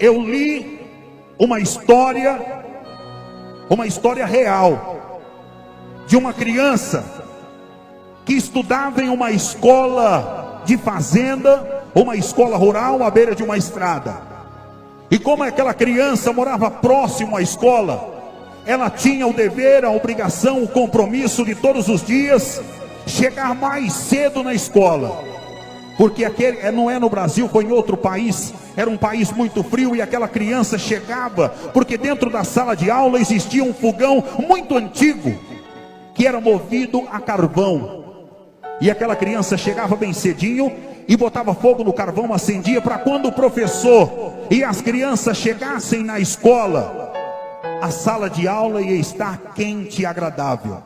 eu li uma história real, de uma criança que estudava em uma escola de fazenda, uma escola rural à beira de uma estrada. E como aquela criança morava próximo à escola, ela tinha o dever, a obrigação, o compromisso de todos os dias chegar mais cedo na escola. Porque aquele não é no Brasil, foi em outro país, era um país muito frio, e aquela criança chegava, porque dentro da sala de aula existia um fogão muito antigo, que era movido a carvão. E aquela criança chegava bem cedinho e botava fogo no carvão, acendia, para quando o professor e as crianças chegassem na escola, a sala de aula ia estar quente e agradável.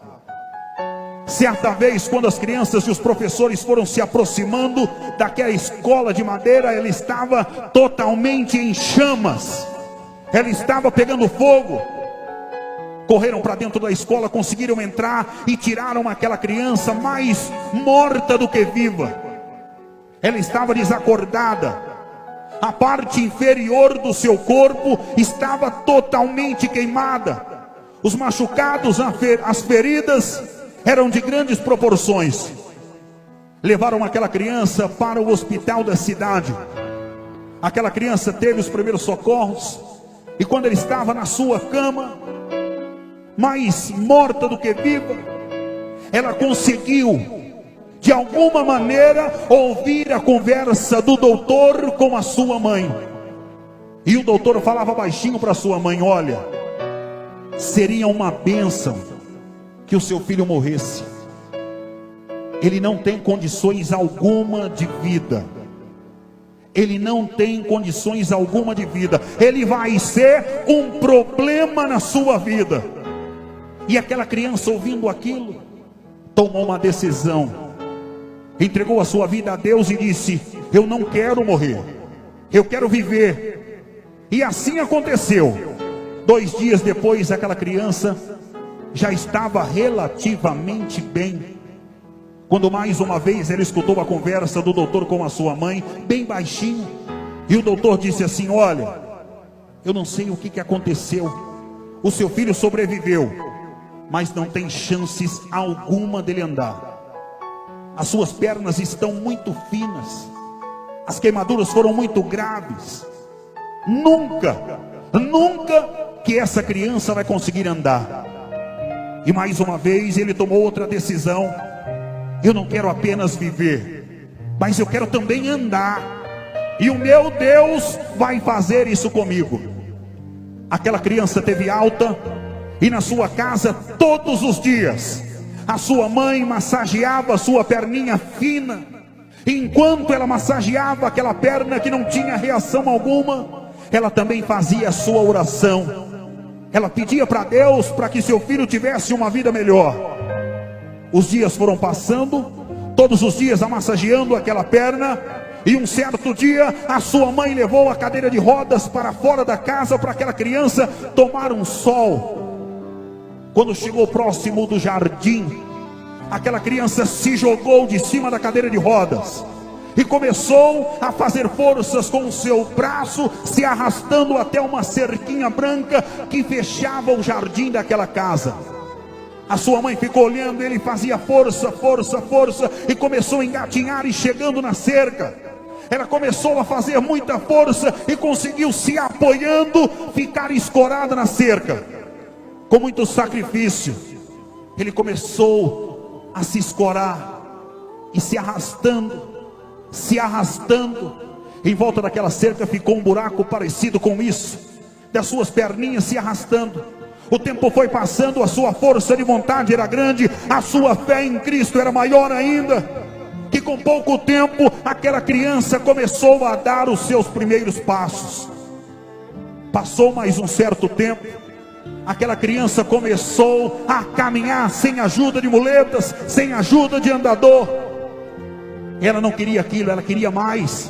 Certa vez, quando as crianças e os professores foram se aproximando daquela escola de madeira, ela estava totalmente em chamas, ela estava pegando fogo. Correram para dentro da escola, conseguiram entrar e tiraram aquela criança mais morta do que viva. Ela estava desacordada, a parte inferior do seu corpo estava totalmente queimada, os machucados, as feridas eram de grandes proporções. Levaram aquela criança para o hospital da cidade. Aquela criança teve os primeiros socorros, e quando ele estava na sua cama, mais morta do que viva, ela conseguiu, de alguma maneira, ouvir a conversa do doutor com a sua mãe. E o doutor falava baixinho para sua mãe: olha, seria uma bênção que o seu filho morresse. Ele não tem condições alguma de vida. Ele não tem condições alguma de vida. Ele vai ser um problema na sua vida. E aquela criança, ouvindo aquilo, tomou uma decisão, entregou a sua vida a Deus e disse: eu não quero morrer, eu quero viver. E assim aconteceu. 2 dias depois, aquela criança já estava relativamente bem, quando mais uma vez ela escutou a conversa do doutor com a sua mãe, bem baixinho. E o doutor disse assim: olha, eu não sei o que aconteceu, o seu filho sobreviveu, mas não tem chances alguma dele andar. As suas pernas estão muito finas, as queimaduras foram muito graves. Nunca que essa criança vai conseguir andar. E mais uma vez ele tomou outra decisão: eu não quero apenas viver, mas eu quero também andar, e o meu Deus vai fazer isso comigo. Aquela criança teve alta, e na sua casa todos os dias a sua mãe massageava a sua perninha fina. E enquanto ela massageava aquela perna que não tinha reação alguma, ela também fazia a sua oração. Ela pedia para Deus para que seu filho tivesse uma vida melhor. Os dias foram passando, todos os dias massageando aquela perna. E um certo dia a sua mãe levou a cadeira de rodas para fora da casa para aquela criança tomar um sol. Quando chegou próximo do jardim, aquela criança se jogou de cima da cadeira de rodas e começou a fazer forças com o seu braço, se arrastando até uma cerquinha branca que fechava o jardim daquela casa. A sua mãe ficou olhando, ele fazia força, e começou a engatinhar e chegando na cerca. Ela começou a fazer muita força e conseguiu, se apoiando, ficar escorada na cerca. Com muito sacrifício, ele começou a se escorar e se arrastando. Em volta daquela cerca ficou um buraco parecido com isso, das suas perninhas se arrastando. O tempo foi passando, a sua força de vontade era grande, a sua fé em Cristo era maior ainda, que com pouco tempo aquela criança começou a dar os seus primeiros passos. Passou mais um certo tempo, aquela criança começou a caminhar sem ajuda de muletas, sem ajuda de andador. Ela não queria aquilo, ela queria mais.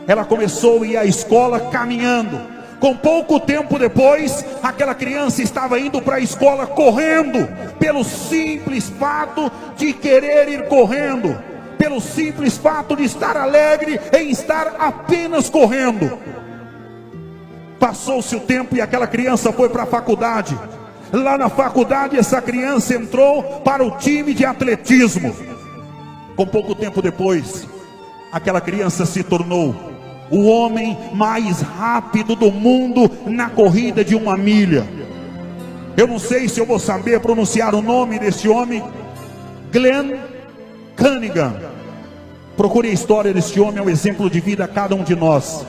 Ela começou a ir à escola caminhando. Com pouco tempo depois, aquela criança estava indo para a escola correndo, pelo simples fato de querer ir correndo, pelo simples fato de estar alegre em estar apenas correndo. Passou-se o tempo e aquela criança foi para a faculdade. Lá na faculdade, essa criança entrou para o time de atletismo. Com pouco tempo depois, aquela criança se tornou o homem mais rápido do mundo na corrida de 1 milha. Eu não sei se eu vou saber pronunciar o nome desse homem. Glenn Cunningham. Procure a história desse homem, é um exemplo de vida a cada um de nós.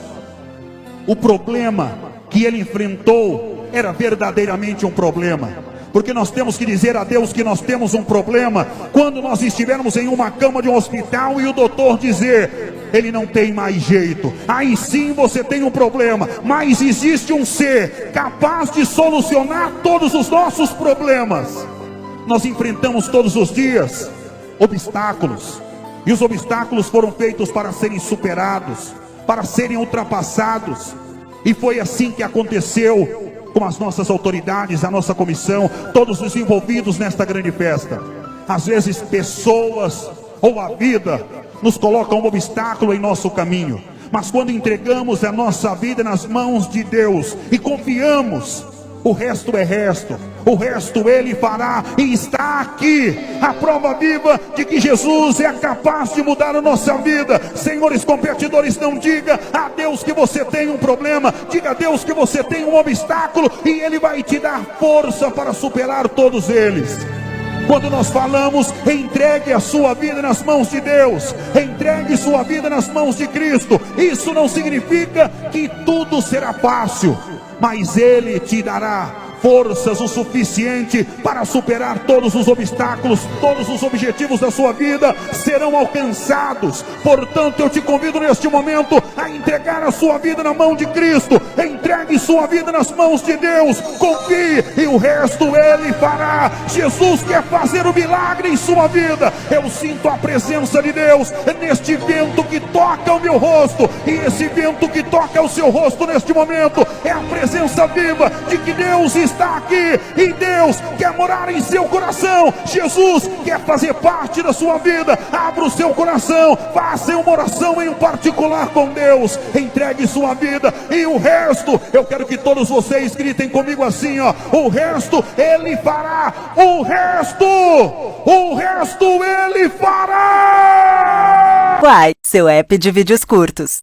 O problema que ele enfrentou era verdadeiramente um problema, porque nós temos que dizer a Deus que nós temos um problema quando nós estivermos em uma cama de um hospital e o doutor dizer: ele não tem mais jeito. Aí sim você tem um problema, mas existe um ser capaz de solucionar todos os nossos problemas. Nós enfrentamos todos os dias obstáculos, e os obstáculos foram feitos para serem superados, para serem ultrapassados. E foi assim que aconteceu com as nossas autoridades, a nossa comissão, todos os envolvidos nesta grande festa. Às vezes pessoas ou a vida nos colocam um obstáculo em nosso caminho, mas quando entregamos a nossa vida nas mãos de Deus e confiamos, o resto é resto, o resto Ele fará. E está aqui a prova viva de que Jesus é capaz de mudar a nossa vida. Senhores competidores, não diga a Deus que você tem um problema, diga a Deus que você tem um obstáculo, e Ele vai te dar força para superar todos eles. Quando nós falamos, entregue a sua vida nas mãos de Deus, entregue sua vida nas mãos de Cristo, isso não significa que tudo será fácil, mas Ele te dará forças o suficiente para superar todos os obstáculos. Todos os objetivos da sua vida serão alcançados. Portanto, eu te convido neste momento a entregar a sua vida na mão de Cristo. Entregue sua vida nas mãos de Deus, confie, e o resto Ele fará. Jesus quer fazer o milagre em sua vida. Eu sinto a presença de Deus neste vento que toca o meu rosto, e esse vento que toca o seu rosto neste momento é a presença viva de que Deus está aqui, e Deus quer morar em seu coração. Jesus quer fazer parte da sua vida. Abra o seu coração, faça uma oração em particular com Deus, entregue sua vida, e o resto, eu quero que todos vocês gritem comigo assim, ó: o resto Ele fará. O resto Ele fará. Uai, seu app de vídeos curtos.